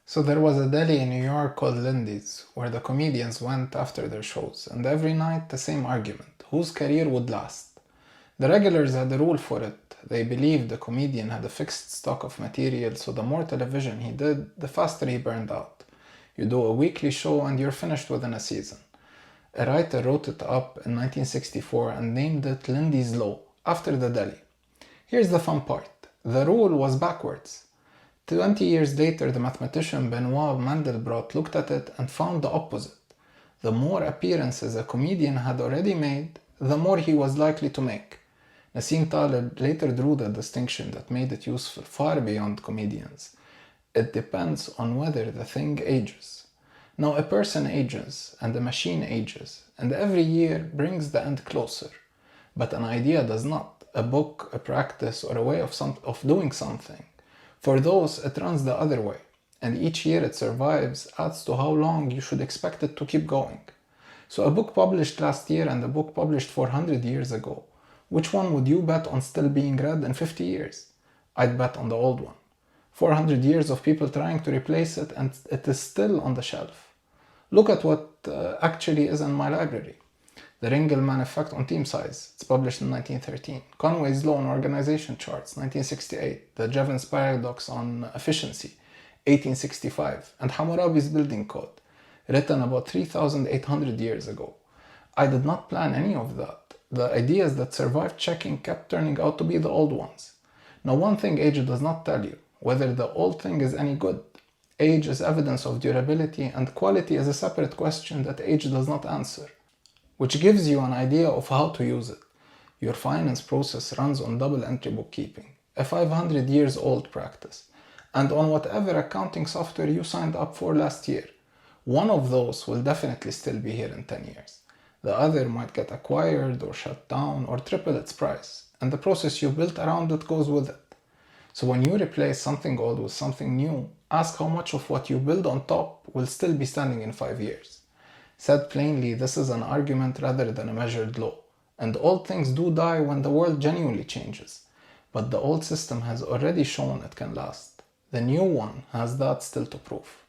So there was a deli in New York called Lindy's, where the comedians went after their shows, and every night the same argument, whose career would last. The regulars had a rule for it. They believed the comedian had a fixed stock of material, so the more television he did, the faster he burned out. You do a weekly show and you're finished within a season. A writer wrote it up in 1964 and named it Lindy's Law, after the deli. Here's the fun part. The rule was backwards. 20 years later, the mathematician Benoit Mandelbrot looked at it and found the opposite. The more appearances a comedian had already made, the more he was likely to make. Taleb later drew the distinction that made it useful far beyond comedians. It depends on whether the thing ages. Now a person ages, and a machine ages, and every year brings the end closer. But an idea does not, a book, a practice, or a way of doing something. For those, it runs the other way, and each year it survives adds to how long you should expect it to keep going. So a book published last year and a book published 400 years ago, which one would you bet on still being read in 50 years? I'd bet on the old one. 400 years of people trying to replace it and it is still on the shelf. Look at what actually is in my library. The Ringelmann Effect on Team Size, it's published in 1913. Conway's Law on Organization Charts, 1968. The Jevons Paradox on Efficiency, 1865. And Hammurabi's Building Code, written about 3,800 years ago. I did not plan any of that. The ideas that survived checking kept turning out to be the old ones. Now, one thing age does not tell you, whether the old thing is any good. Age is evidence of durability, and quality is a separate question that age does not answer, which gives you an idea of how to use it. Your finance process runs on double entry bookkeeping, a 500 years old practice, and on whatever accounting software you signed up for last year. One of those will definitely still be here in 10 years. The other might get acquired or shut down or triple its price, and the process you built around it goes with it. So when you replace something old with something new, ask how much of what you build on top will still be standing in 5 years. Said plainly, this is an argument rather than a measured law, and old things do die when the world genuinely changes. But the old system has already shown it can last. The new one has that still to prove.